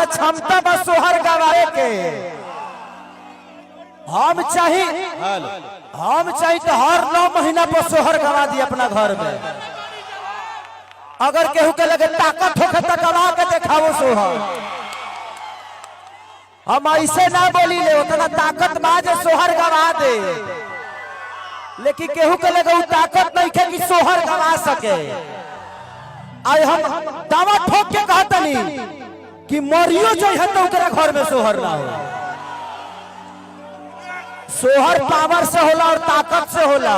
हमारा क्षमता बस सोहर गवाए के। हम चाहिए तो हर 9 महीना पर सोहर गवा दी अपना घर में। अगर केहू के लगे ताकत होके तो गवा के देखाओ सोहर। हम ऐसे ना बोली ले उतना ताकत बाज सोहर गवा दे, लेकिन केहू के लगे वो ताकत नहीं है कि सोहर गवा सके। आई हम दावा ठोक के कहतनी कि मरियो जो है तो उनके घर में सोहर ना हो। सोहर पावर से होला और ताकत से होला।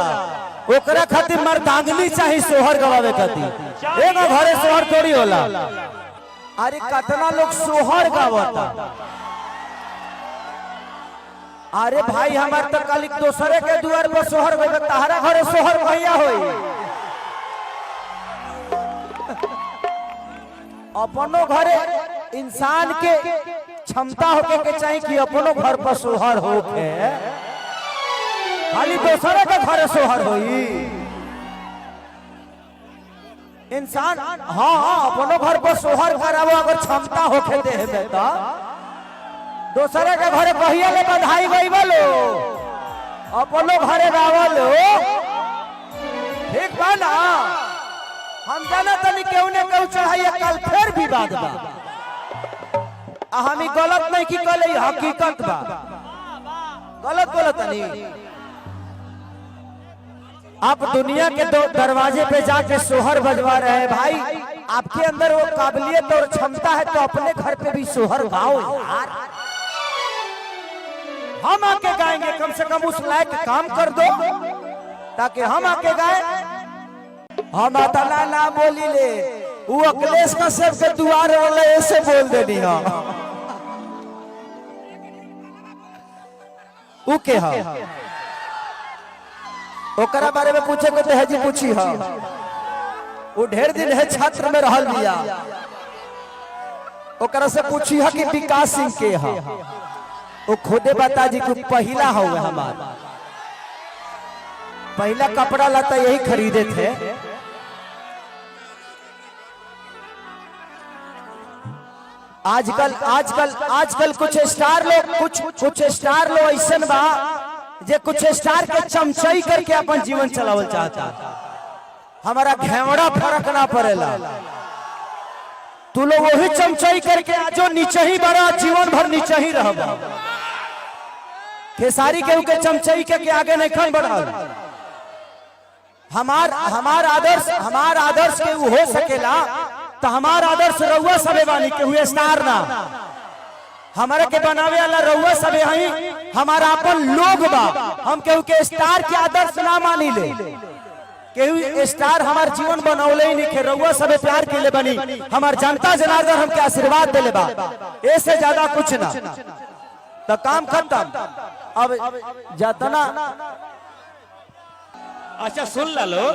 ओकरा खातिर मर्दांगनी चाहिए सोहर गवावे खातिर। एगो घरे सोहर थोड़ी होला। अरे कितना लोग सोहर गावता। अरे भाई हमार तो कल दूसरे के द्वार पर सोहर गए, तहरा घरे सोहर भैया होई। अपनो घरे इंसान के क्षमता होके के चाहिए कि अपनो घर पर सोहर होके, खाली दूसरे के घरे सोहर होई। इंसान हाँ अपनो घर पर सोहर करावो अगर क्षमता होके दे बेटा। दूसरे के घरे कहिया ले बधाई गई बोलो, अपनो घरे गावलो ठीक बा ना। हम जाना तनी केहू ने केहू चढ़ाइए कल फिर विवाद बा। हम गलत नहीं की कले हकीकत बा, गलत बोलत नहीं। आप दुनिया के दरवाजे पे जाके सोहर बजवा रहे हैं भाई। आपके अंदर वो काबिलियत और क्षमता है तो अपने घर पे भी सोहर गाओ यार। हम आके गाएंगे, कम से कम उस लायक काम कर दो ताकि हम आके गाए। हम अतना ना बोली ले, वो अखिलेश का सबके दुआर वाले ऐसे बोल देनी है। वो के हा ओकरा बारे में पूछे को तो है जी पूछी हा। वो ढेर दिन है छात्र में रहल लिया, ओकरा से पूछी हा कि विकास सिंह के हा। वो खुदे बता जी कि पहला हो हमारा पहला कपड़ा लता यही खरीदे थे। आजकल कुछ स्टार लोग ऐसा बा जे कुछ स्टार के चमचई करके अपन जीवन चलावल चाहता। हमारा घेवड़ा फर्क ना पड़ेला। तू लोग वही चमचई करके जो नीचे ही बड़ा जीवन भर नीचे ही रहबा। खेसारी के चमचई के आगे नहीं खन बढ़ल। हमार आदर्श के हो सकेला तो हमार आदर्श रउआ सबे बानी के हुए स्टार ना। हमारे के बनावे वाला रउआ सबे हई, हमारा अपन लोग बा। हम केहू के स्टार के आदर्श ना मानी ले। केहू स्टार हमार जीवन बनौले ही नहीं के, रउआ सबे प्यार के ले बनी। हमार जनता जनार्दन हमके आशीर्वाद देले बा, ऐसे ज्यादा कुछ ना। तो काम खत्म। अब जतना अच्छा सुन ला लो।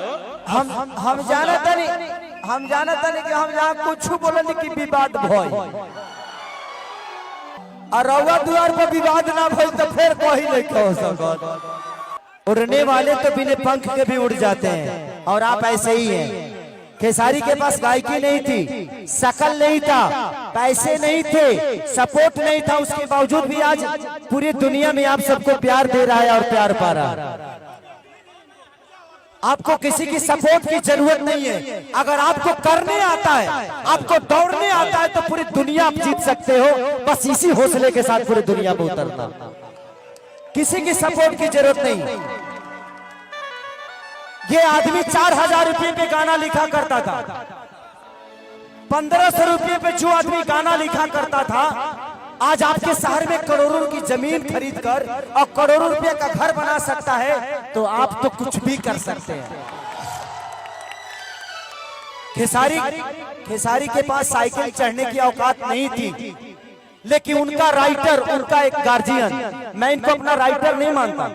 हम जानता नहीं कि हम जहाँ कुछ बोले कि विवाद भय और रउआ द्वार पर विवाद ना भइल तो फिर कोई नहीं कह सकत। उड़ने वाले तो बिना पंख के भी उड़ जाते हैं और आप ऐसे ही हैं। खेसारी के पास गायकी नहीं थी, शकल नहीं था, पैसे नहीं थे, सपोर्ट नहीं था, उसके बावजूद भी आज पूरी दुनिया में आप सबको प्यार दे रहा है और प्यार पा रहा है। आपको किसी की सपोर्ट की जरूरत नहीं है। अगर आपको करने आता है, आपको दौड़ने आता है तो पूरी दुनिया आप जीत सकते हो। बस इसी हौसले के साथ पूरी दुनिया में उतरना। किसी की सपोर्ट की जरूरत नहीं। ये आदमी 4000 रुपये पे गाना लिखा करता था। 1500 रुपये पे जो आदमी गाना लिखा करता था आज आपके शहर में करोड़ों की जमीन खरीद कर और करोड़ों रुपए का घर बना सकता है। तो आप तो कुछ भी कर सकते हैं। खेसारी के पास साइकिल चढ़ने की औकात नहीं थी, लेकिन उनका राइटर, उनका एक गार्जियन, मैं इनको अपना राइटर नहीं मानता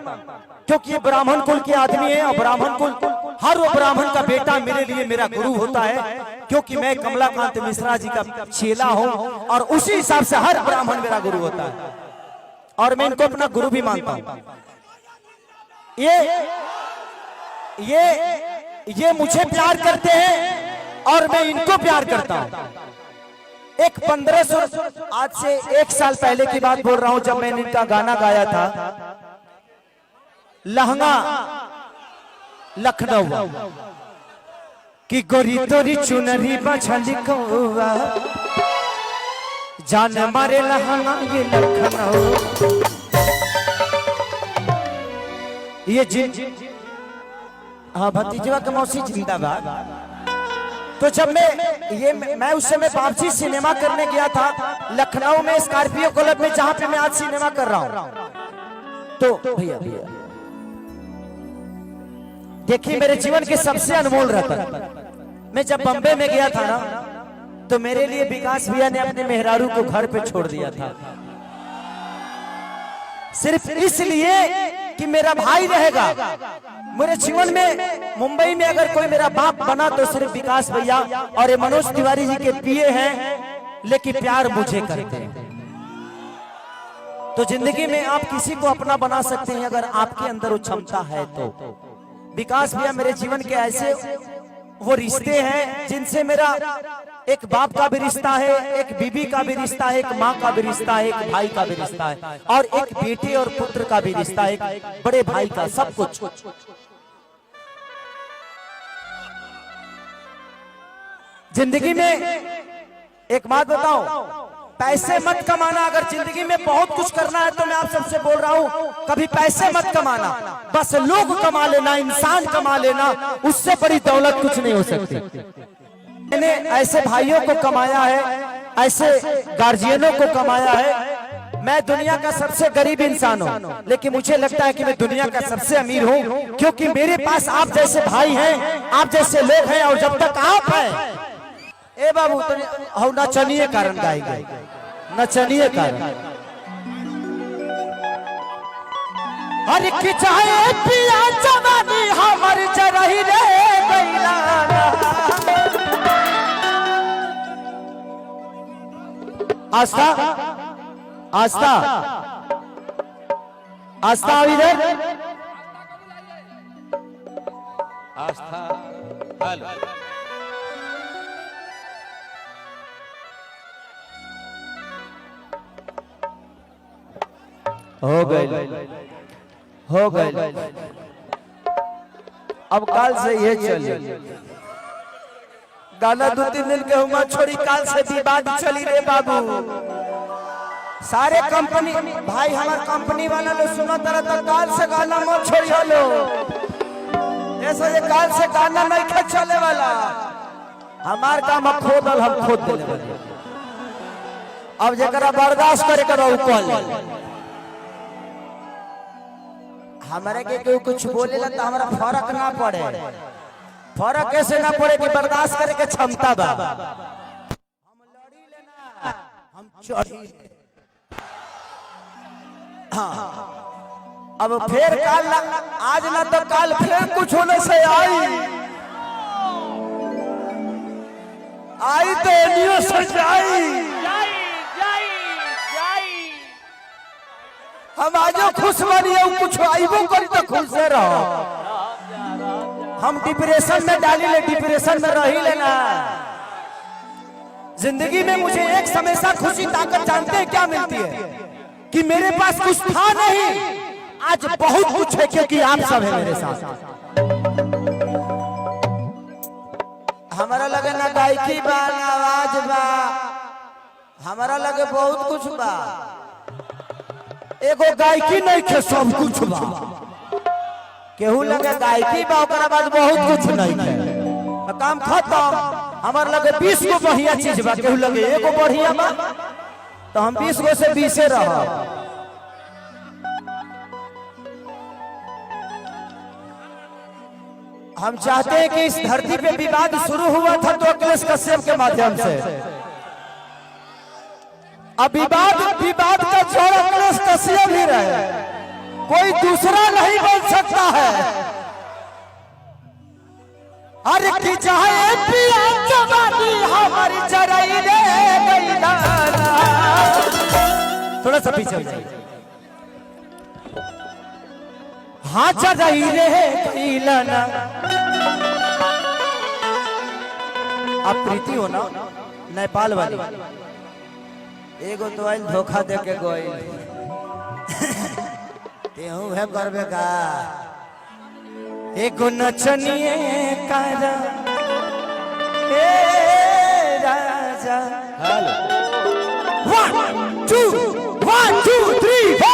क्योंकि ये ब्राह्मण कुल के आदमी है और ब्राह्मण कुल, हर वो ब्राह्मण का बेटा मेरे लिए मेरा गुरु होता है क्योंकि मैं कमलाकांत मिश्रा जी का चेला हूं और उसी हिसाब से हर ब्राह्मण मेरा गुरु होता है और मैं इनको अपना गुरु भी मानता हूं। ये मुझे प्यार करते हैं और मैं इनको प्यार करता हूं। एक 1500 आज से 1 साल पहले की बात बोल रहा हूं, जब मैंने इनका गाना गाया था लहंगा लखनऊ की गोरी तोरी चुनरी बछली कौआ जान मारे लहंगा ये लखनऊ। ये हाँ भतीजवा के मौसी जिंदाबाद। तो जब मैं उस समय वापसी सिनेमा करने गया था लखनऊ में स्कॉर्पियो क्लब में, जहां पे मैं आज सिनेमा कर रहा हूं। तो भैया देखिए मेरे जीवन के सबसे अनमोल रतन, मैं जब बम्बे में गया था ना तो मेरे लिए विकास भैया ने अपने मेहरारू को घर पे छोड़ दिया था, सिर्फ इसलिए कि मेरा भाई रहेगा मेरे जीवन में। मुंबई में अगर कोई मेरा बाप बना तो सिर्फ विकास भैया और ये मनोज तिवारी जी के पिए हैं, लेकिन प्यार मुझे करते हैं। तो जिंदगी में आप किसी को अपना बना सकते हैं अगर आपके अंदर वो क्षमता है तो। विकास भैया मेरे जीवन के ऐसे वो रिश्ते हैं जिनसे मेरा एक बाप का भी रिश्ता है, एक बीबी का भी रिश्ता है, एक माँ का भी रिश्ता है, एक भाई का भी रिश्ता है, और एक बेटे और पुत्र का भी रिश्ता है, एक बड़े भाई का, सब कुछ। जिंदगी में एक बात बताओ, पैसे मत कमाना। अगर जिंदगी में बहुत कुछ करना है तो मैं आप सबसे बोल रहा हूं, कभी पैसे मत कमाना, बस लोग कमा लेना, इंसान कमा लेना, उससे बड़ी दौलत कुछ नहीं हो सकती। मैंने ऐसे भाइयों को कमाया है, ऐसे गार्जियनों को कमाया है। मैं दुनिया का सबसे गरीब इंसान हूं, लेकिन मुझे लगता है कि मैं दुनिया का सबसे अमीर हूं, क्योंकि मेरे पास आप जैसे भाई हैं, आप जैसे लोग हैं, और जब तक आप हैं ए बाबू तो नचनिए कारण गाएंगे, नचनिए कारण। अरे कि चाहे पिया जवानी हमर जरही रे गइला, आस्था आस्था आस्था इधर आस्था हेलो हो गए हो गए। अब काल से ये चले गाना 2-3 दिन के हुआ छोड़ी, काल से विवाद चली रे बाबू। सारे कंपनी भाई हमार कंपनी वाला लोग सुना तरह तो काल से गाना मत छोड़ी लो, ऐसा ये काल से गाना नहीं खा चले वाला। हमार काम खोदल हम खोद देने वाले, अब जरा बर्दाश्त करे करो कॉल। हमारे के कोई कुछ बोलेला तो हमारा फर्क ना पड़े, फर्क कैसे ना पड़े कि बर्दाश्त करे के क्षमता बा। हम लड़ी लेना, हम चढ़ी। हाँ अब फिर काल आज ना तो काल फिर कुछ होने से आई तो एनियो सजाई। हम आजो खुश बनिए, कुछ आईबो करी तो खुश से रहो। हम डिप्रेशन में डाली ले, डिप्रेशन में रही लेना। जिंदगी में मुझे एक हमेशा खुशी ताकत जानते हैं क्या मिलती है, कि मेरे पास कुछ था नहीं, आज बहुत कुछ है, क्योंकि आप सब है मेरे साथ। हमारा लगे ना गायकी बा ना आवाज बा, हमारा लगे बहुत कुछ बा। एगो गायकी नहीं के सब कुछ बा, केहू लगे गायकी बा ओकरा बाद बहुत कुछ नहीं है, काम खत्म। हमार लगे 20 गो बढ़िया चीज बा, केहू लगे एगो बढ़िया बा, तो हम 20 गो से 20 रह। हम चाहते हैं कि इस धरती पे विवाद शुरू हुआ था तो अखिलेश कश्यप के माध्यम से, अब विवाद का जड़ अखिलेश कश्यप ही रहे, कोई दूसरा नहीं बन सकता है। अरे कि चाहे पिया जवानी हमारी जराई रे गइला। थोड़ा सा पीछे हो जाइए। हाँ जराई रे गइला ना। आप प्रीति हो ना नेपाल वाली, एगो तो आइल धोखा दे के गोइल तेहू है करबे का एगो नचनिए कारा ए राजा हेलो 1 2 3 4